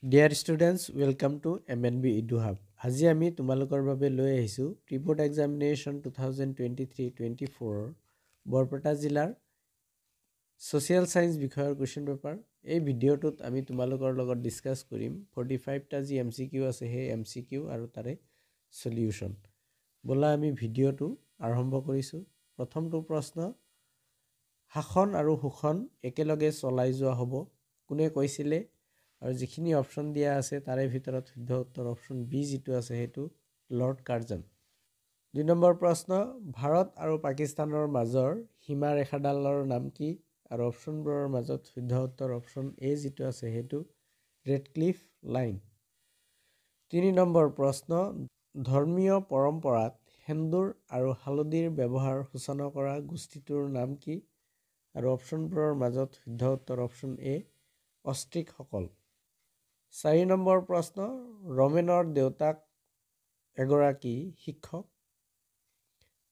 Dear students, welcome to MNB Edu Hub. আজি আমি তোমালোকৰ বাবে লৈ আহিছোঁ প্ৰিপোৰ্ট এক্সামিনেশ্যন 2023-24 বৰপেটা জিলাৰ ছ'চিয়েল ছায়েন্স বিষয়ৰ কুৱেশ্যন পেপাৰ। এই ভিডিঅ'টোত আমি তোমালোকৰ লগত ডিছকাছ কৰিম 45টা যি MCQ আছে সেই MCQ আৰু তাৰে সলিউশ্যন। ব'লা আমি ভিডিঅ'টো আৰম্ভ কৰিছোঁ। প্ৰথমটো প্ৰশ্ন, শাসন আৰু শোষণ একেলগে চলাই যোৱা হ'ব, কোনে কৈছিলে? আৰু যিখিনি অপশ্যন দিয়া আছে তাৰে ভিতৰত শুদ্ধ উত্তৰ অপশ্যন বি যিটো আছে সেইটো লৰ্ড কাৰ্জন। 2 নম্বৰ প্ৰশ্ন, ভাৰত আৰু পাকিস্তানৰ মাজৰ সীমা ৰেখাডালৰ নাম কি? আৰু অপশ্যনবোৰৰ মাজত শুদ্ধ উত্তৰ অপশ্যন এ যিটো আছে সেইটো ৰেডক্লিফ লাইন। 3 নম্বৰ প্ৰশ্ন, ধৰ্মীয় পৰম্পৰাত সেন্দুৰ আৰু হালধিৰ ব্যৱহাৰ সূচনা কৰা গোষ্ঠীটোৰ নাম কি? আৰু অপশ্যনবোৰৰ মাজত শুদ্ধ উত্তৰ অপশ্যন এ অষ্ট্ৰিকসকল। 4 নম্বৰ প্ৰশ্ন, ৰমেনৰ দেউতাক এগৰাকী শিক্ষক,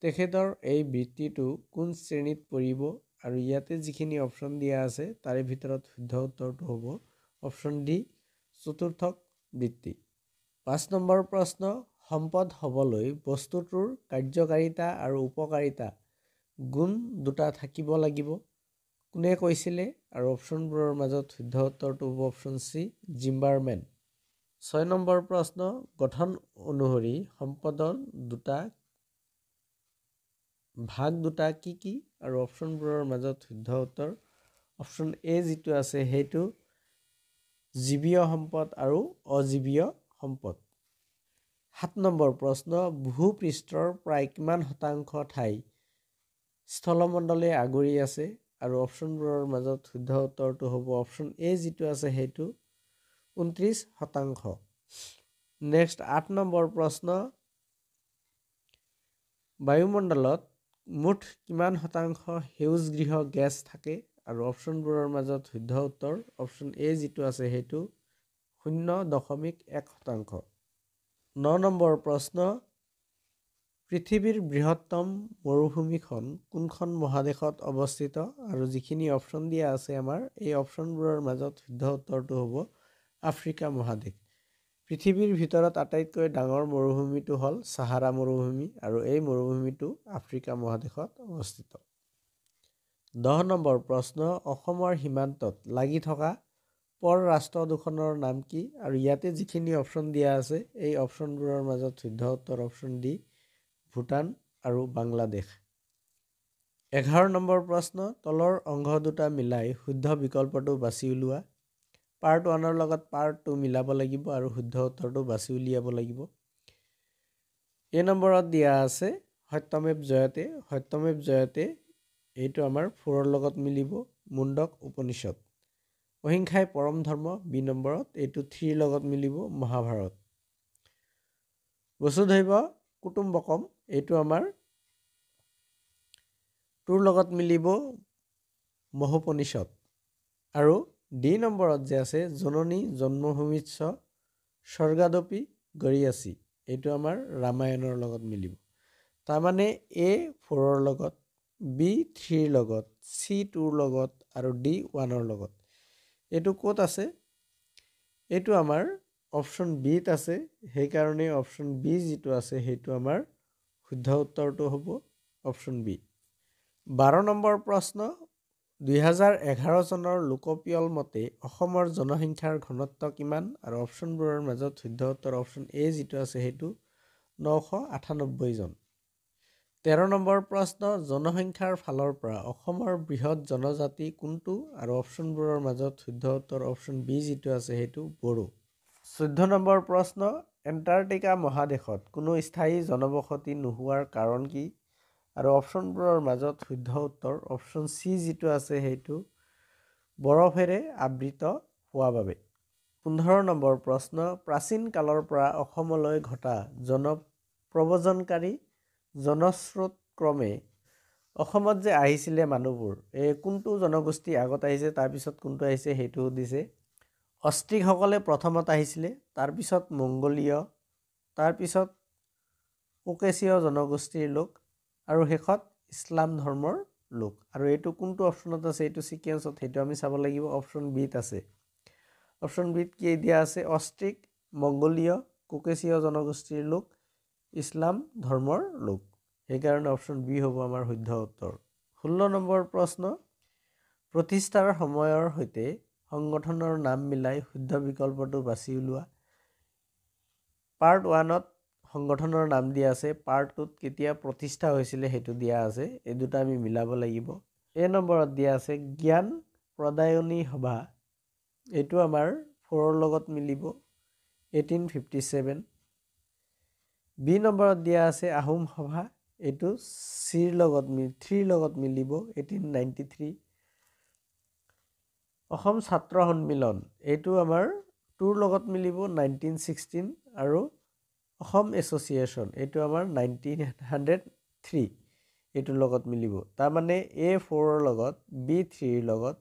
তেখেতৰ এই বৃত্তিটো কোন শ্ৰেণীত পৰিব? আৰু ইয়াতে যিখিনি অপশ্যন দিয়া আছে তাৰে ভিতৰত শুদ্ধ উত্তৰটো হ'ব অপশ্যন ডি চতুৰ্থক বৃত্তি। 5 নম্বৰ প্ৰশ্ন, সম্পদ হ'বলৈ বস্তুটোৰ কাৰ্যকাৰিতা আৰু উপকাৰিতা গুণ দুটা থাকিব লাগিব, কোনে কৈছিলে? আৰু অপশ্যনবোৰৰ মাজত শুদ্ধ উত্তৰটো হ'ব অপশ্যন চি জিম্বাৰমেন। 6 নম্বৰ প্ৰশ্ন, গঠন অনুসৰি সম্পদৰ ভাগ দুটা কি কি? আৰু অপশ্যনবোৰৰ মাজত শুদ্ধ উত্তৰ অপশ্যন এ যিটো আছে সেইটো জীৱীয় সম্পদ আৰু অজীৱীয় সম্পদ। 7 নম্বৰ প্ৰশ্ন, ভূপৃষ্ঠৰ প্ৰায় কিমান শতাংশ ঠাই স্থলমণ্ডলে আগুৰি আছে? আৰু অপশ্যনবোৰৰ মাজত শুদ্ধ উত্তৰটো হ'ব অপশ্যন এ যিটো আছে সেইটো 29%। নেক্সট 8 নম্বৰ প্ৰশ্ন, বায়ুমণ্ডলত মুঠ কিমান শতাংশ সেউজগৃহ গেছ থাকে? আৰু অপশ্যনবোৰৰ মাজত শুদ্ধ উত্তৰ অপশ্যন এ যিটো আছে সেইটো 0.1%। 9 নম্বৰ প্ৰশ্ন, পৃথিৱীৰ বৃহত্তম মৰুভূমিখন কোনখন মহাদেশত অৱস্থিত? আৰু যিখিনি অপশ্যন দিয়া আছে আমাৰ এই অপশ্যনবোৰৰ মাজত শুদ্ধ উত্তৰটো হ'ব আফ্ৰিকা মহাদেশ। পৃথিৱীৰ ভিতৰত আটাইতকৈ ডাঙৰ মৰুভূমিটো হ'ল চাহাৰা মৰুভূমি আৰু এই মৰুভূমিটো আফ্ৰিকা মহাদেশত অৱস্থিত। 10 নম্বৰ প্ৰশ্ন, অসমৰ সীমান্তত লাগি থকা পৰ ৰাষ্ট্ৰ দুখনৰ নাম কি? আৰু ইয়াতে যিখিনি অপশ্যন দিয়া আছে এই অপশ্যনবোৰৰ মাজত শুদ্ধ উত্তৰ অপশ্যন ডি ভূটান আৰু বাংলাদেশ। 11 নম্বৰ প্ৰশ্ন, তলৰ অংশ দুটা মিলাই শুদ্ধ বিকল্পটো বাছি উলিওৱা। পাৰ্ট 1ৰ লগত পাৰ্ট 2 মিলাব লাগিব আৰু শুদ্ধ উত্তৰটো বাছি উলিয়াব লাগিব। এই নম্বৰত দিয়া আছে সত্যমেৱ জয়তে। সত্যমেৱ জয়তে এইটো আমাৰ 4ৰ লগত মিলিব, মুণ্ডক উপনিষদ। অহিংসাই পৰম ধৰ্ম বি নম্বৰত, এইটো 3ৰ লগত মিলিব, মহাভাৰত। বসুধৈৱ কুটুম্বকম এইটো আমাৰ 2ৰ লগত মিলিব, মহোপনিষদ। আৰু ডি নম্বৰত যে আছে জননী জন্মভূমিচ্ছ স্বৰ্গাদপি গৰীয়াসী, এইটো আমাৰ ৰামায়ণৰ লগত মিলিব। তাৰমানে এ 4ৰ লগত, বি 3ৰ লগত, চি 2ৰ লগত আৰু ডি 1ৰ লগত। এইটো ক'ত আছে? এইটো আমাৰ অপশ্যন বিত আছে, সেইকাৰণে অপশ্যন বি যিটো আছে সেইটো আমাৰ শুদ্ধ উত্তৰটো হ'ব অপশ্যন বি। 12 নম্বৰ প্ৰশ্ন, 2011 চনৰ লোকপিয়ল মতে অসমৰ জনসংখ্যাৰ ঘনত্ব কিমান? আৰু অপশ্যনবোৰৰ মাজত শুদ্ধ উত্তৰ অপশ্যন এ যিটো আছে সেইটো 998 জন। 13 নম্বৰ প্ৰশ্ন, জনসংখ্যাৰ ফালৰ পৰা অসমৰ বৃহৎ জনজাতি কোনটো? আৰু অপশ্যনবোৰৰ মাজত শুদ্ধ উত্তৰ অপশ্যন বি যিটো আছে সেইটো বড়ো। 14 নম্বৰ প্ৰশ্ন, এণ্টাৰ্কটিকা মহাদেশত কোনো স্থায়ী জনবসতি নোহোৱাৰ কাৰণ কি? আৰু অপশ্যনবোৰৰ মাজত শুদ্ধ উত্তৰ অপশ্যন চি যিটো আছে সেইটো বৰফেৰে আবৃত হোৱা বাবে। 15 নম্বৰ প্ৰশ্ন, প্ৰাচীন কালৰ পৰা অসমলৈ ঘটা জনপ্ৰব্ৰজনকাৰী জনস্ৰোত ক্ৰমে অসমত যে আহিছিলে মানুহবোৰ, এই কোনটো জনগোষ্ঠী আগত আহিছে তাৰপিছত কোনটো আহিছে সেইটো সুধিছে। অষ্ট্ৰিকসকলে প্ৰথমত আহিছিলে, তাৰপিছত মংগোলীয়, তাৰপিছত কোকেশীয় জনগোষ্ঠীৰ লোক আৰু শেষত ইছলাম ধৰ্মৰ লোক। আৰু এইটো কোনটো অপশ্যনত আছে, এইটো চিকুৱেঞ্চত সেইটো আমি চাব লাগিব, অপশ্যন বিত আছে। অপশন বিত কি দিয়া আছে অষ্ট্ৰিক মংগোলীয় কোকেশীয় জনগোষ্ঠীৰ লোক ইছলাম ধৰ্মৰ লোক সেইকাৰণে অপশন বি হ'ব আমাৰ শুদ্ধ উত্তৰ 16 নম্বৰ প্ৰশ্ন প্ৰতিষ্ঠাৰ সময়ৰ সৈতে সংগঠনৰ নাম মিলাই শুদ্ধ বিকল্পটো বাছি উলিওৱা পাৰ্ট 1ত সংগঠনৰ নাম দিয়া আছে পাৰ্ট 2ত কেতিয়া প্ৰতিষ্ঠা হৈছিল হেতু দিয়া আছে এই দুটা আমি মিলাব লাগিব এ নম্বৰত দিয়া আছে জ্ঞান প্ৰদায়নী সভা এটো আমাৰ 4ৰ লগত মিলিব 1857 বি নম্বৰত দিয়া আছে আহোম সভা এটো চিৰ লগত 3 লগত মিলিব 1893 অসম ছাত্ৰ সন্মিলন এটো আমাৰ 2ৰ লগত মিলিব 1916 আৰু অসম এছ'চিয়েশ্যন এটো আমাৰ 1903 এটোৰ লগত মিলিব তাৰ মানে A4ৰ লগত B3ৰ লগত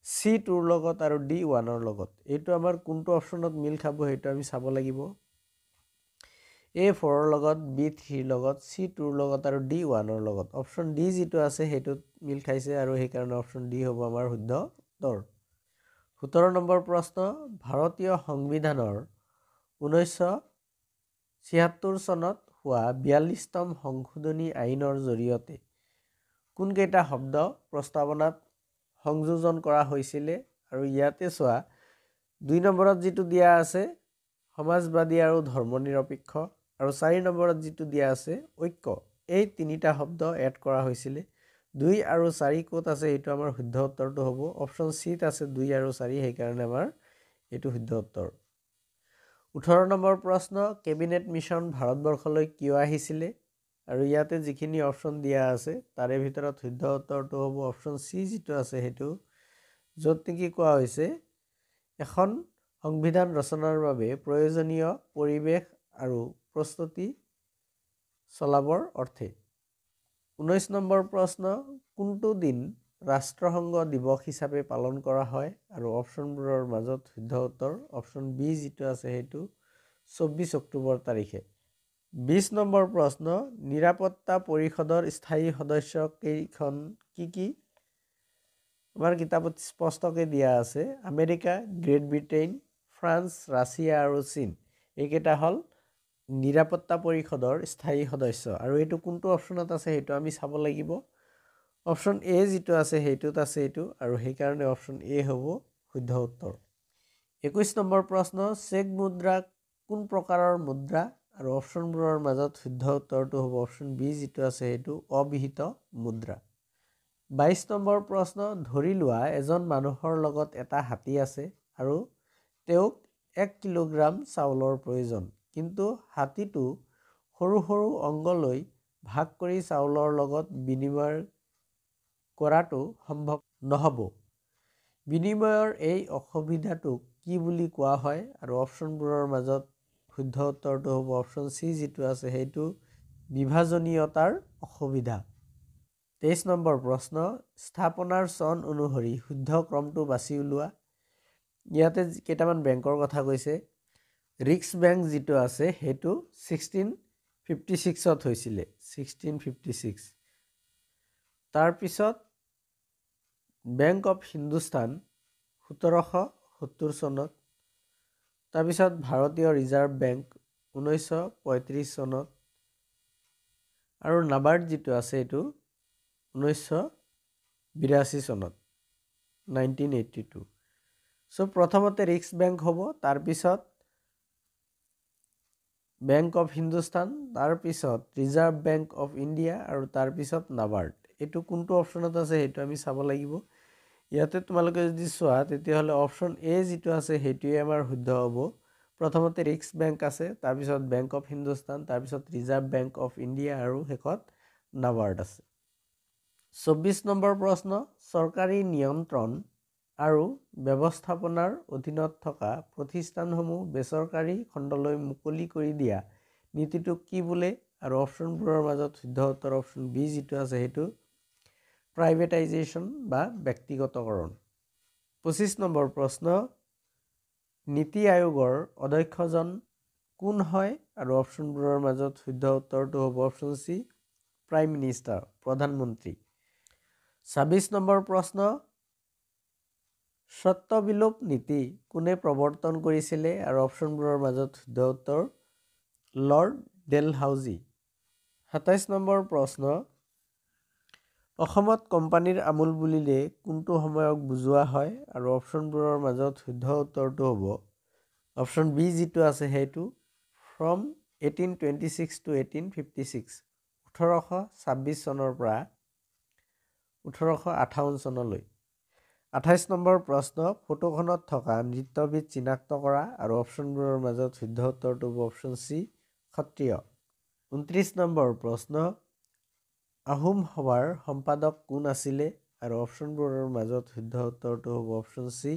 C2ৰ লগত আৰু D1ৰ লগত এটো আমাৰ কোনটো অপচনত মিল খাব হেতু আমি চাব লাগিব A4ৰ লগত B3ৰ লগত C2ৰ লগত আৰু D1ৰ লগত অপচন D যেটো আছে হেতু মিল খাইছে আৰু সেই কাৰণে অপচন D হ'ব আমাৰ শুদ্ধ উত্তৰ 17 নম্বৰ প্ৰশ্ন ভাৰতীয় সংবিধানৰ 1976 চনত হোৱা 42তম সংশোধনী আইনৰ জৰিয়তে কোন কেইটা শব্দ প্ৰস্তাৱনাত সংযোজন কৰা হৈছিল আৰু ইয়াতে চোৱা 2 নম্বৰত যেটো দিয়া আছে সমাজবাদী আৰু ধৰ্মনিৰপেক্ষ আৰু 4 নম্বৰত যেটো দিয়া আছে ঐক্য এই তিনিটা শব্দ এড কৰা হৈছিল 2 আৰু 4 কোত আছে এটো আমাৰ শুদ্ধ উত্তৰটো হ'ব অপচন সি ত আছে 2 আৰু 4 সেই কাৰণে আমাৰ এটো শুদ্ধ উত্তৰ 18 নম্বৰ প্ৰশ্ন কেবিনেট মিছন ভাৰতবৰ্ষলৈ কিয় আহিছিল আৰু ইয়াতে যিখিনি অপচন দিয়া আছে তাৰে ভিতৰত শুদ্ধ উত্তৰটো হ'ব অপচন সি যেটো আছে হেতু য'ত নেকি কোৱা হৈছে এখন সংবিধান ৰচনাৰ বাবে প্ৰয়োজনীয় পৰিৱেশ আৰু প্ৰস্তুতি চলাবৰ অৰ্থে 19 নম্বৰ প্ৰশ্ন কোনটো দিন ৰাষ্ট্ৰসংঘ দিৱস হিচাপে পালন কৰা হয় আৰু অপচনবোৰৰ মাজত শুদ্ধ উত্তৰ অপচন বি যেটো আছে হেতু 24 অক্টোবৰ তাৰিখে 20 নম্বৰ প্ৰশ্ন নিৰাপত্তা পৰিষদৰ স্থায়ী সদস্য কেইখন কি আমাৰ কিতাপত স্পষ্টকৈ দিয়া আছে America great Britain France Russia আৰু চীন এইকেইটা হল নিৰাপত্তা পৰিষদৰ স্থায়ী সদস্য আৰু এটো কোনটো অপচনত আছে হেতু আমি চাব লাগিব অপচন এ যেটো আছে হেতুত আছে এটো আৰু সেই কাৰণে অপচন এ হ'ব শুদ্ধ উত্তৰ 21 নম্বৰ প্ৰশ্ন চেক মুদ্ৰা কোন প্ৰকাৰৰ মুদ্ৰা আৰু অপচনবোৰৰ মাজত শুদ্ধ উত্তৰটো হ'ব অপচন বি যেটো আছে হেতু অবিহিত মুদ্ৰা 22 নম্বৰ প্ৰশ্ন ধৰি লোৱা এজন মানুহৰ লগত এটা হাতী আছে আৰু তেওঁক 1 কিলোগ্ৰাম চাউলৰ প্ৰয়োজন কিন্তু হাতীটো সৰু সৰু অংগলৈ ভাগ কৰি চাউলৰ লগত বিনিময় কৰাটো সম্ভৱ নহব বিনিময়ৰ এই অসুবিধাটোক কি বুলি কোৱা হয় আৰু অপচনবোৰৰ মাজত শুদ্ধ উত্তৰটো হ'ব অপচন সি যেটো আছে হেতু বিভাজনীয়তাৰ অসুবিধা 23 নম্বৰ প্ৰশ্ন স্থাপনাৰ চন অনুসৰি শুদ্ধ ক্ৰমটো বাছি উলিওৱা ইয়াতে কেইটামান বেংকৰ কথা কৈছে ৰিক্স বেংক যেটো আছে হেতু 1656 ত হৈছিল 1656 তাৰ পিছত বেংক অফ হিন্দুস্তান 1770 চনত তাৰ পিছত ভাৰতীয় ৰিজাৰ্ভ বেংক 1935 চনত আৰু নাবাৰ্ড যেটো আছে এটো 1982 চনত 1982 সো প্ৰথমতে ৰিক্স বেংক হ'ব তাৰ পিছত বেংক অফ হিন্দুস্তান তাৰ পিছত ৰিজাৰ্ভ বেংক অফ ইণ্ডিয়া আৰু তাৰ পিছত নাবাৰ্ড এটো কোনটো অপচনত আছে হেতু আমি চাব লাগিব ইয়াতে তোমালোকে যদি চোৱা তেতিয়া হলে অপচন এ যেটো আছে হেতুৱে আমাৰ শুদ্ধ হ'ব প্ৰথমতে ৰিক্স বেংক আছে তাৰ পিছত বেংক অফ হিন্দুস্তান তাৰ পিছত ৰিজাৰ্ভ বেংক অফ ইণ্ডিয়া আৰু শেষত নাবাৰ্ড আছে 24 নম্বৰ প্ৰশ্ন চৰকাৰী নিয়ন্ত্ৰণ আৰু ব্যৱস্থাপনাৰ অধীনত থকা প্ৰতিষ্ঠানসমূহ বেচৰকাৰী খণ্ডলৈ মুকলি কৰি দিয়া নীতিটোক কি বোলে আৰু অপচনবোৰৰ মাজত শুদ্ধ উত্তৰ অপচন বি যেটো আছে হেতু প্ৰাইভেটাইজেশ্যন বা ব্যক্তিগতকৰণ 25 নম্বৰ প্ৰশ্ন নীতি আয়োগৰ অধ্যক্ষজন কোন হয় আৰু অপচনবোৰৰ মাজত শুদ্ধ উত্তৰটো হ'ব অপচন সি প্ৰাইম মিনিষ্টাৰ প্ৰধানমন্ত্ৰী 26 নম্বৰ প্ৰশ্ন সত্য বিলোপ নীতি কোনে প্ৰৱৰ্তন কৰিছিলে আৰু অপশ্যনবোৰৰ মাজত শুদ্ধ উত্তৰ লৰ্ড ডেলহাউজি। ২৭ নম্বৰ প্ৰশ্ন, অসমত কোম্পানীৰ আমোল বুলিলে কোনটো সময়ক বুজোৱা হয় আৰু অপশ্যনবোৰৰ মাজত শুদ্ধ উত্তৰটো হ'ব অপশ্যন বি যিটো আছে সেইটো ফ্ৰম 1826 to 1856, ১৮২৬ চনৰ পৰা ১৮৫৮ চনলৈ। ২৮ নম্বৰ প্ৰশ্ন, ফটোখনত থকা নৃত্যবিদ চিনাক্ত কৰা আৰু অপশ্যনবোৰৰ মাজত শুদ্ধ উত্তৰটো হ'ব অপশ্যন চি সত্ৰিয়। ২৯ নম্বৰ প্ৰশ্ন, আহোম সভাৰ সম্পাদক কোন আছিলে আৰু অপশ্যনবোৰৰ মাজত শুদ্ধ উত্তৰটো হ'ব option C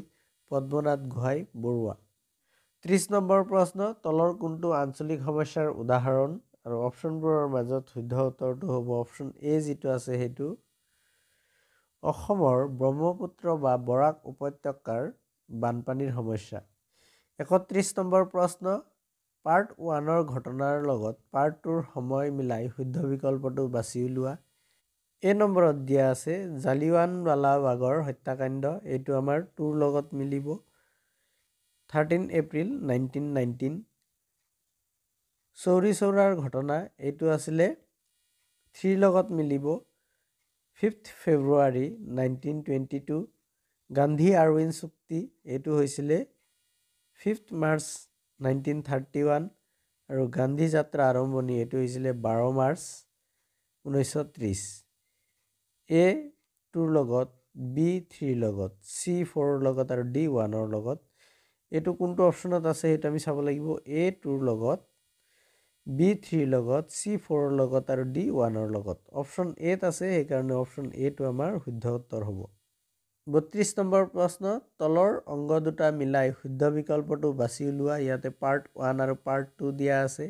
Padmanath Gohain Baruah. ৩০ number প্ৰশ্ন, তলৰ কোনটো আঞ্চলিক সমস্যাৰ উদাহৰণ আৰু অপশ্যনবোৰৰ মাজত শুদ্ধ উত্তৰটো হ'ব অপশ্যন এ যিটো আছে সেইটো অসমৰ ব্ৰহ্মপুত্ৰ বা বৰাক উপত্যকাৰ বানপানীৰ সমস্যা। ৩১ নম্বৰ প্ৰশ্ন, পাৰ্ট 1ৰ ঘটনাৰ লগত পাৰ্ট 2ৰ সময় মিলাই শুদ্ধ বিকল্পটো বাছি উলিওৱা। এই নম্বৰত দিয়া আছে জালিয়ানৱালাবাগৰ হত্যাকাণ্ড, এইটো আমাৰ 2ৰ লগত মিলিব। 13 এপ্ৰিল 1919। চৌৰি চৌৰাৰ ঘটনা, এইটো আছিলে 3ৰ লগত মিলিব। 5 ফেব্ৰুৱাৰী 1922। গান্ধী আৰউইন চুক্তি, এইটো হৈছিলে 5 মাৰ্চ 1931 আৰু গান্ধী যাত্ৰা আৰম্ভণি, এইটো হৈছিলে 12 মাৰ্চ 1930। এ 2ৰ লগত, বি 3ৰ লগত, চি 4ৰ লগত আৰু ডি 1ৰ লগত। এইটো কোনটো অপশ্যনত আছে সেইটো আমি চাব লাগিব। এ 2ৰ লগত, বি 3ৰ লগত, চি 4ৰ লগত আৰু ডি 1ৰ লগত। অপশ্যন এত আছে, সেইকাৰণে অপশ্যন এটো আমাৰ শুদ্ধ উত্তৰ হ'ব। ৩২ নম্বৰ প্ৰশ্ন, তলৰ অংগ দুটা মিলাই শুদ্ধ বিকল্পটো বাছি উলিওৱা। ইয়াতে পাৰ্ট 1 আৰু পাৰ্ট 2 দিয়া আছে।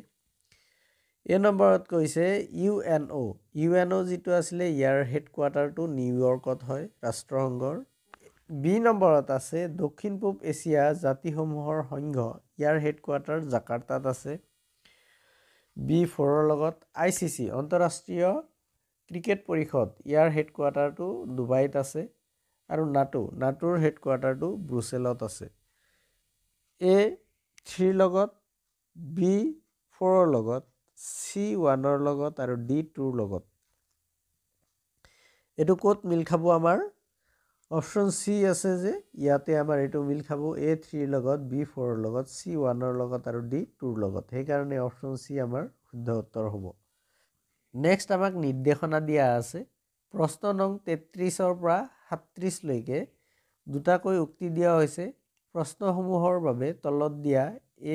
এই নম্বৰত কৈছে ইউএনঅ'। ইউএনঅ' যিটো আছিলে ইয়াৰ হেডকোৱাৰ্টাৰটো নিউয়ৰ্কত হয়, ৰাষ্ট্ৰসংঘৰ। বি নম্বৰত আছে দক্ষিণ পূব এছিয়া জাতিসমূহৰ সংঘ, ইয়াৰ হেডকোৱাৰ্টাৰ জাকাৰ্টাত আছে। বি 4ৰ লগত ICC আন্তঃৰাষ্ট্ৰীয় ক্ৰিকেট পৰিষদ, ইয়াৰ হেডকোৱাৰ্টাৰটো ডুবাইত আছে আৰু নাটোৰ হেডকোৱাৰ্টাৰটো ব্ৰুছেলত আছে। এ 3ৰ লগত, বি 4ৰ লগত, চি 1ৰ লগত আৰু ডি 2ৰ লগত। এইটো ক'ত মিল খাব আমাৰ? অপশ্যন চি আছে যে ইয়াতে আমাৰ এইটো মিল খাব এ 3ৰ লগত, বি 4ৰ লগত, চি 1ৰ লগত আৰু ডি 2ৰ লগত। সেইকাৰণে অপশ্যন চি আমাৰ শুদ্ধ উত্তৰ হ'ব। নেক্সট আমাক নিৰ্দেশনা দিয়া আছে। প্ৰশ্ন নং 33ৰ পৰা 37 লৈকে দুটাকৈ উক্তি দিয়া হৈছে। প্ৰশ্নসমূহৰ বাবে তলত দিয়া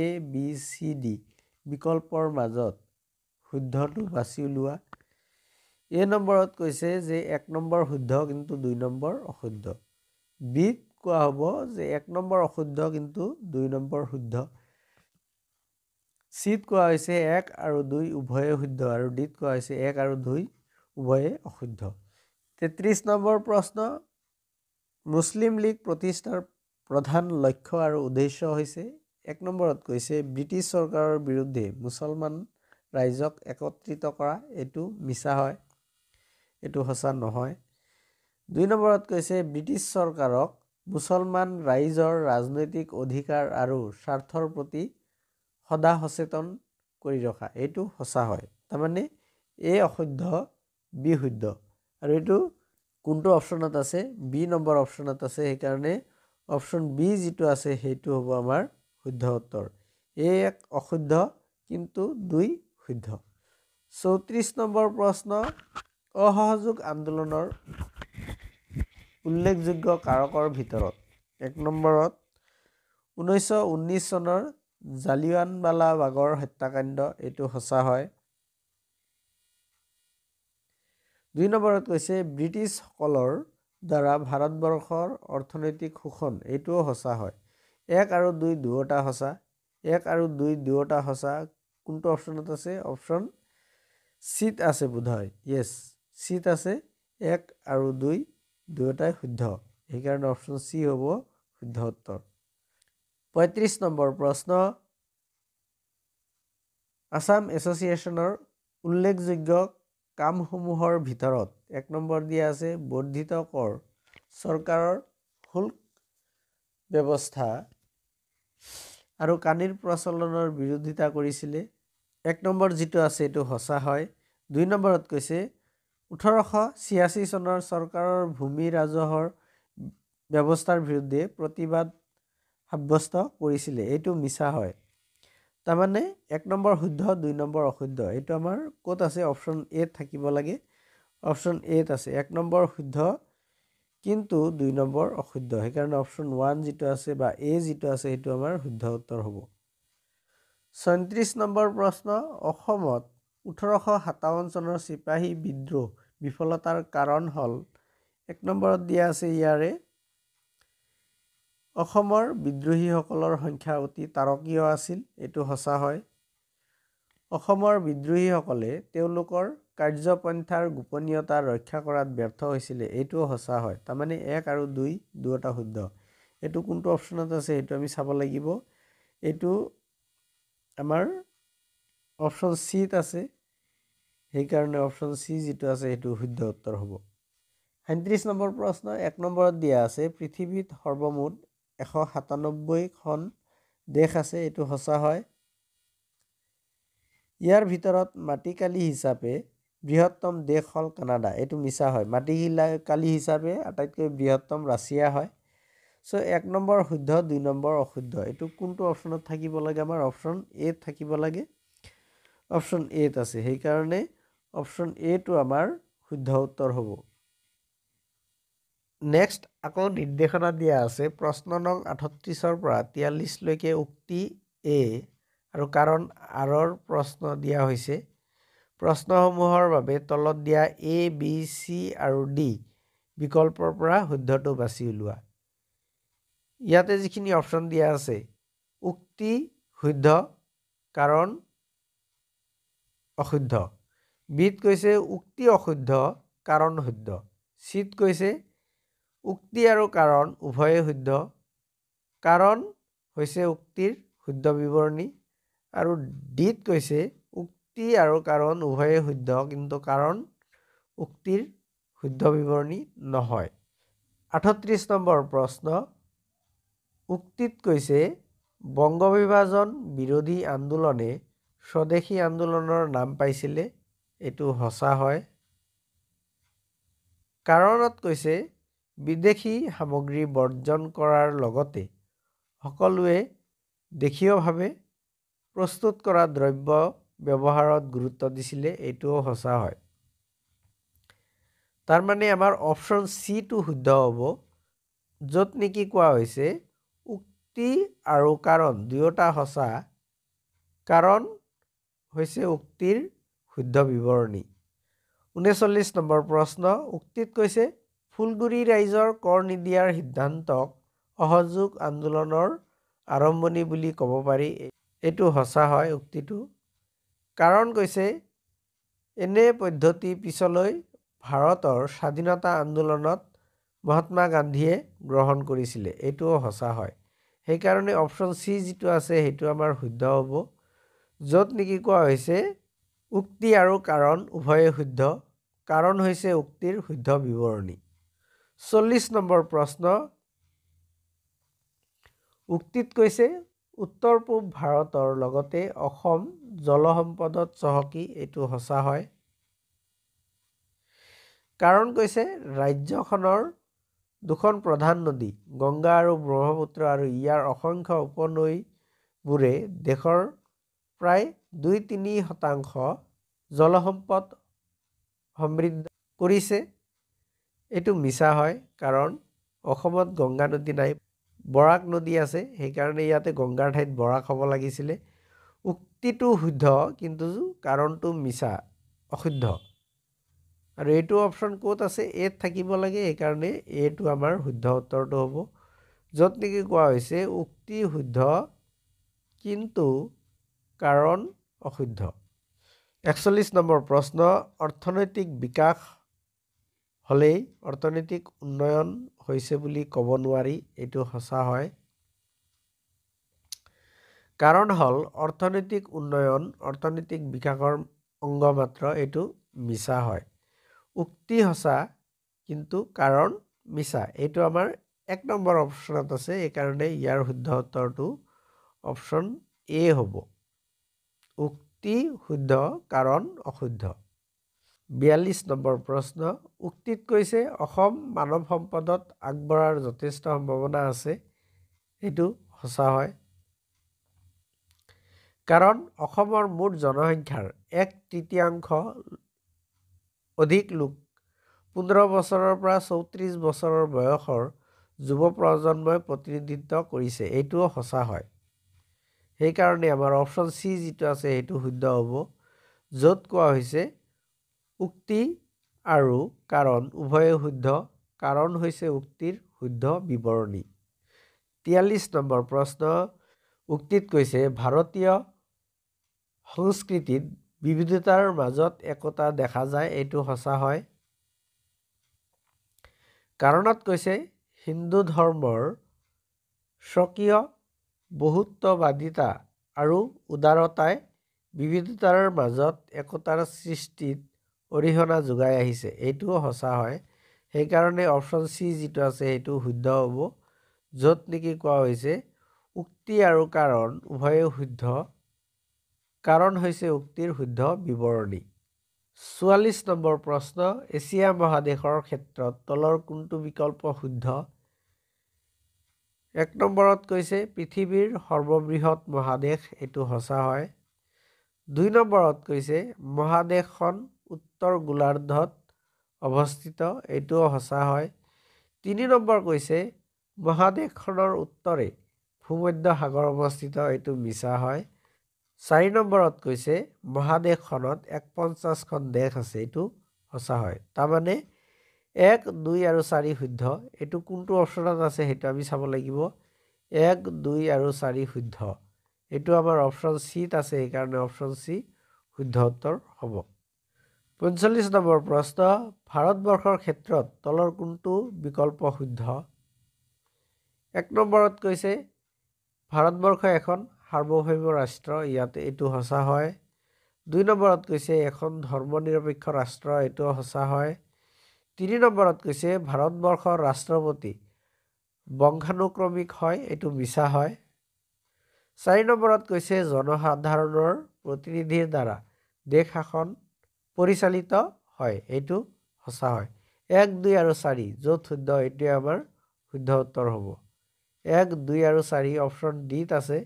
এ বি চি ডি বিকল্পৰ মাজত শুদ্ধটো বাছি উলিওৱা। এ নম্বৰত কৈছে যে 1 নম্বৰ শুদ্ধ কিন্তু 2 নম্বৰ অশুদ্ধ। বিত কোৱা হ'ব যে 1 নম্বৰ অশুদ্ধ কিন্তু 2 নম্বৰ শুদ্ধ। চিত কোৱা হৈছে 1 আৰু 2 উভয়ে শুদ্ধ আৰু ডিত কোৱা হৈছে 1 আৰু 2 উভয়ে অশুদ্ধ। 33 নম্বৰ প্ৰশ্ন, মুছলিম লীগ প্ৰতিষ্ঠাৰ প্ৰধান লক্ষ্য আৰু উদ্দেশ্য হৈছে। 1 নম্বৰত কৈছে ব্ৰিটিছ চৰকাৰৰ বিৰুদ্ধে মুছলমান ৰাইজক একত্ৰিত কৰা, এইটো মিছা হয়, এইটো সঁচা নহয়। 2 নম্বৰত কৈছে ব্ৰিটিছ চৰকাৰক মুছলমান ৰাইজৰ ৰাজনৈতিক অধিকাৰ আৰু স্বাৰ্থৰ প্ৰতি সদা সচেতন কৰি ৰখা, এইটো সঁচা হয়। তাৰমানে এ অশুদ্ধ, বি শুদ্ধ আৰু এইটো কোনটো অপশ্যনত আছে? বি নম্বৰ অপশ্যনত আছে। সেইকাৰণে অপশ্যন বি যিটো আছে সেইটো হ'ব আমাৰ শুদ্ধ উত্তৰ। এ 1 অশুদ্ধ কিন্তু 2 শুদ্ধ। 34 নম্বৰ প্ৰশ্ন, অসহযোগ আন্দোলনৰ উল্লেখযোগ্য কাৰকৰ ভিতৰত 1 নম্বৰত 1919 চনৰ জালিয়ানৱালাবাগৰ হত্যাকাণ্ড, এইটো সঁচা হয়। 2 নম্বৰত কৈছে ব্ৰিটিছসকলৰ দ্বাৰা ভাৰতবৰ্ষৰ অৰ্থনৈতিক শোষণ, এইটোও সঁচা হয়। 1 আৰু 2 দুয়োটা সঁচা। 1 আৰু 2 দুয়োটা সঁচা। কোনটো অপশ্যনত আছে? অপশ্যন চিত আছে বোধহয়। য়েছ, চিত আছে। 1 আৰু 2 দুয়োটাই শুদ্ধ। সেইকাৰণে অপশ্যন চি হ'ব শুদ্ধ উত্তৰ। 35 নম্বৰ প্ৰশ্ন, আছাম এছ'চিয়েশ্যনৰ উল্লেখযোগ্য কামসমূহৰ ভিতৰত 1 নম্বৰ দিয়া আছে বৰ্ধিত কৰ, চৰকাৰৰ শুল্ক ব্যৱস্থা আৰু কানিৰ প্ৰচলনৰ বিৰোধিতা কৰিছিলে। 1 নম্বৰ যিটো আছে এইটো সঁচা হয়। 2 নম্বৰত কৈছে 1886 চনৰ চৰকাৰৰ ভূমি ৰাজহৰ ব্যৱস্থাৰ বিৰুদ্ধে প্ৰতিবাদ সাব্যস্ত কৰিছিলে, এইটো মিছা হয়। তাৰমানে 1 নম্বৰ শুদ্ধ, 2 নম্বৰ অশুদ্ধ। এইটো আমাৰ ক'ত আছে? অপশ্যন এ থাকিব লাগে। অপশ্যন এত আছে 1 নম্বৰ শুদ্ধ কিন্তু 2 নম্বৰ অশুদ্ধ। সেইকাৰণে অপশ্যন 1 যিটো আছে বা এ যিটো আছে সেইটো আমাৰ শুদ্ধ উত্তৰ হ'ব। 37 নম্বৰ প্ৰশ্ন, অসমত 1857 চনৰ চিপাহী বিদ্ৰোহ বিফলতাৰ কাৰণ হ'ল 1 নম্বৰত দিয়া আছে ইয়াৰে অসমৰ বিদ্ৰোহীসকলৰ সংখ্যা অতি তাৰকীয় আছিল, এইটো সঁচা হয়। অসমৰ বিদ্ৰোহীসকলে তেওঁলোকৰ কাৰ্যপন্থাৰ গোপনীয়তা ৰক্ষা কৰাত ব্যৰ্থ হৈছিলে, এইটোও সঁচা হয়। তাৰমানে 1 আৰু 2 দুয়োটা শুদ্ধ। এইটো কোনটো অপশ্যনত আছে সেইটো আমি চাব লাগিব। এইটো আমাৰ অপশ্যন চিত আছে, সেইকাৰণে অপশ্যন চি যিটো আছে সেইটো শুদ্ধ উত্তৰ হ'ব। 37 নম্বৰ প্ৰশ্ন, 1 নম্বৰত দিয়া আছে পৃথিৱীত সৰ্বমুঠ 197খন দেশ আছে, এইটো সঁচা হয়। ইয়াৰ ভিতৰত মাটিকালি হিচাপে বৃহত্তম দেশ হ'ল কানাডা, এইটো মিছা হয়। মাটিকালি হিচাপে আটাইতকৈ বৃহত্তম ৰাছিয়া হয়। চ' 1 নম্বৰ শুদ্ধ, 2 নম্বৰ অশুদ্ধ। এইটো কোনটো অপশ্যনত থাকিব লাগে? আমাৰ অপশ্যন এত থাকিব লাগে। অপশ্যন এত আছে, সেইকাৰণে অপশ্যন এটো আমাৰ শুদ্ধ উত্তৰ হ'ব। নেক্সট আকৌ নিৰ্দেশনা দিয়া আছে প্ৰশ্ন নং 38ৰ পৰা 43 লৈকে উক্তি এ আৰু কাৰণ আৰৰ প্ৰশ্ন দিয়া হৈছে। প্ৰশ্নসমূহৰ বাবে তলত দিয়া এ, বি, চি আৰু ডি বিকল্পৰ পৰা শুদ্ধটো বাছি উলিওৱা। ইয়াতে যিখিনি অপশ্যন দিয়া আছে উক্তি শুদ্ধ, কাৰণ অশুদ্ধ। বিত কৈছে উক্তি অশুদ্ধ, কাৰণ শুদ্ধ। চিত কৈছে উক্তি আৰু কাৰণ উভয়ে শুদ্ধ, কাৰণ হৈছে উক্তিৰ শুদ্ধ বিৱৰণী। আৰু ডিত কৈছে উক্তি আৰু কাৰণ উভয়ে শুদ্ধ কিন্তু কাৰণ উক্তিৰ শুদ্ধ বিৱৰণী নহয়। 38 নম্বৰ প্ৰশ্ন, উক্তিত কৈছে বংগ বিভাজন বিৰোধী আন্দোলনে স্বদেশী আন্দোলনৰ নাম পাইছিলে, এইটো সঁচা হয়। কাৰণত কৈছে বিদেশী সামগ্ৰী বৰ্জন কৰাৰ লগতে সকলোৱে দেশীয়ভাৱে প্ৰস্তুত কৰা দ্ৰব্য ব্যৱহাৰত গুৰুত্ব দিছিলে, এইটোও সঁচা হয়। তাৰমানে আমাৰ অপশ্যন চিটো শুদ্ধ হ'ব, য'ত নেকি কোৱা হৈছে উক্তি আৰু কাৰণ দুয়োটা সঁচা, কাৰণ হৈছে উক্তিৰ শুদ্ধ বিৱৰণী। 39 নম্বৰ প্ৰশ্ন, উক্তিত কৈছে ফুলগুৰি ৰাইজৰ কৰ নিদিয়াৰ সিদ্ধান্তক অসহযোগ আন্দোলনৰ আৰম্ভণি বুলি ক'ব পাৰি, এইটো সঁচা হয় উক্তিটো। কাৰণ কৈছে এনে পদ্ধতি পিছলৈ ভাৰতৰ স্বাধীনতা আন্দোলনত মহাত্মা গান্ধীয়ে গ্ৰহণ কৰিছিলে, এইটোও সঁচা হয়। সেইকাৰণে অপশ্যন চি যিটো আছে সেইটো আমাৰ শুদ্ধ হ'ব, য'ত নেকি কোৱা হৈছে উক্তি আৰু কাৰণ উভয়ে শুদ্ধ, কাৰণ হৈছে উক্তিৰ শুদ্ধ বিৱৰণী। 40 নম্বৰ প্ৰশ্ন, উক্তিত কৈছে উত্তৰ পূব ভাৰতৰ লগতে অসম জলসম্পদত চহকী, এইটো সঁচা হয়। কাৰণ কৈছে ৰাজ্যখনৰ 2খন প্ৰধান নদী গংগা আৰু ব্ৰহ্মপুত্ৰ আৰু ইয়াৰ অসংখ্য উপনৈবোৰে দেশৰ প্ৰায় 2-3% জলসম্পদ সমৃদ্ধ কৰিছে, এইটো মিছা হয়। কাৰণ অসমত গংগা নদী নাই, বৰাক নদী আছে, সেইকাৰণে ইয়াতে গংগাৰ ঠাইত বৰাক হ'ব লাগিছিলে। উক্তিটো শুদ্ধ কিন্তু কাৰণটো মিছা, অশুদ্ধ। আৰু এইটো অপশ্যন ক'ত আছে? এত থাকিব লাগে, সেইকাৰণে এইটো আমাৰ শুদ্ধ উত্তৰটো হ'ব, য'ত নেকি কোৱা হৈছে উক্তি শুদ্ধ কিন্তু কাৰণ অশুদ্ধ। 41 নম্বৰ প্ৰশ্ন, অৰ্থনৈতিক বিকাশ হ'লেই অৰ্থনৈতিক উন্নয়ন হৈছে বুলি ক'ব নোৱাৰি, এইটো সঁচা হয়। কাৰণ হ'ল অৰ্থনৈতিক উন্নয়ন অৰ্থনৈতিক বিকাশৰ অংগ মাত্ৰ, এইটো মিছা হয়। উক্তি সঁচা কিন্তু কাৰণ মিছা, এইটো আমাৰ 1 নম্বৰ অপশ্যনত আছে এই কাৰণে ইয়াৰ শুদ্ধ উত্তৰটো অপশ্যন এ হ'ব উক্তি শুদ্ধ কাৰণ অশুদ্ধ 42 নম্বৰ প্ৰশ্ন উক্তিত কৈছে অসম মানৱ সম্পদত আগবঢ়াৰ যথেষ্ট সম্ভাৱনা আছে এটো সঁচা হয় কাৰণ অসমৰ মুঠ জনসংখ্যাৰ 1/3 অধিক লোক 15 বছৰৰ পৰা 34 বছৰৰ বয়সৰ যুৱ প্ৰজন্মই প্ৰতিনিধিত্ব কৰিছে এইটোও সঁচা হয় সেই কাৰণে আমাৰ অপশ্যন সি যেটো আছে সেইটো শুদ্ধ হ'ব য'ত কোৱা হৈছে উক্তি আৰু কাৰণ উভয়ে শুদ্ধ কাৰণ হৈছে উক্তিৰ শুদ্ধ বিৱৰণী 43 নম্বৰ প্ৰশ্ন উক্তিত কৈছে ভাৰতীয় সংস্কৃতিত বিবিধতাৰ মাজত একতা দেখা যায় এইটো সঁচা হয় কাৰণত কৈছে হিন্দু ধৰ্মৰ স্বকীয় বহুত্ববাদিতা আৰু উদাৰতাই বিবিধতাৰ মাজত একতাৰ সৃষ্টিত অৰিহণা যোগাই আহিছে এইটোও সঁচা হয় সেই কাৰণে অপশ্যন সি যেটো আছে সেইটো শুদ্ধ হ'ব য'ত নেকি কোৱা হৈছে উক্তি আৰু কাৰণ উভয়ে শুদ্ধ কাৰণ হৈছে উক্তিৰ শুদ্ধ বিৱৰণী 44 নম্বৰ প্ৰশ্ন এছিয়া মহাদেশৰ ক্ষেত্ৰত তলৰ কোনটো বিকল্প শুদ্ধ 1 নম্বৰত কৈছে পৃথিৱীৰ সৰ্ববৃহৎ মহাদেশ এটো সঁচা হয় 2 নম্বৰত কৈছে মহাদেশখন উত্তৰ গোলাৰ্ধত অৱস্থিত এটোও সঁচা হয় 3 নম্বৰ কৈছে মহাদেশখনৰ উত্তৰে ভূমধ্য সাগৰ অৱস্থিত এটো মিছা হয় 4 নম্বৰত কৈছে মহাদেশখনত 150খন দেশ আছে এটো সঁচা হয় তাৰমানে 1 2 আৰু 4 শুদ্ধ এটো কোনটো অপশ্যনত আছে হেতু আমি চাব লাগিব 1 2 আৰু 4 শুদ্ধ এটো আমাৰ অপশ্যন সি ত আছে এই কাৰণে অপশ্যন সি শুদ্ধ উত্তৰ হ'ব 45 নম্বৰ প্ৰশ্ন ভাৰতবৰ্ষৰ ক্ষেত্ৰত তলৰ কোনটো বিকল্প শুদ্ধ 1 নম্বৰত কৈছে ভাৰতবৰ্ষ এখন সাৰ্বভৌম ৰাষ্ট্ৰ ইয়াতে এটো সঁচা হয় 2 নম্বৰত কৈছে এখন ধৰ্মনিৰপেক্ষ ৰাষ্ট্ৰ এটো সঁচা হয় 3 নম্বৰত কৈছে ভাৰতবৰ্ষৰ ৰাষ্ট্ৰপতি বংশানুক্ৰমিক হয় এটো মিছা হয় 4 নম্বৰত কৈছে জনসাধাৰণৰ প্ৰতিনিধিৰ দ্বাৰা দেশ শাসন পৰিচালিত হয় এটো সঁচা হয় 1 2 আৰু 4 য'ত শুদ্ধ এটো আমাৰ শুদ্ধ উত্তৰ হ'ব 1 2 আৰু 4 অপশ্যন ডি ত আছে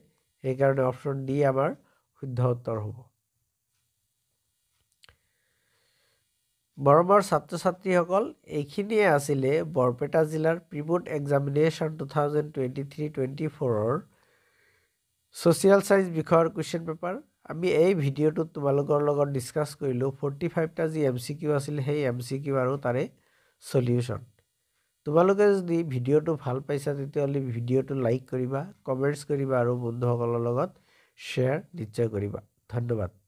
সেই কাৰণে অপশ্যন ডি আমাৰ শুদ্ধ উত্তৰ হ'ব মৰমৰ ছাত্ৰ ছাত্ৰীসকল এইখিনিয়ে আছিলে বৰপেটা জিলাৰ প্ৰি-বোৰ্ড এক্সামিনেশ্যন 2023-24 ৰ সোশিয়াল সায়েন্স বিষয়ৰ কোৱেশ্চন পেপাৰ আমি এই ভিডিঅ'টোত তোমালোকৰ লগত ডিসকাস কৰিলো 45 টা যি এমসিকিউ আছিল সেই এমসিকিউ আৰু তাৰে সলিউশন তোমালোকে যদি ভিডিঅ'টো ভাল পাইছা তেতিয়াহ'লে ভিডিঅ'টো লাইক কৰিবা কমেন্টছ কৰিবা আৰু বন্ধুসকলৰ লগত শ্বেয়াৰ নিশ্চয় কৰিবা ধন্যবাদ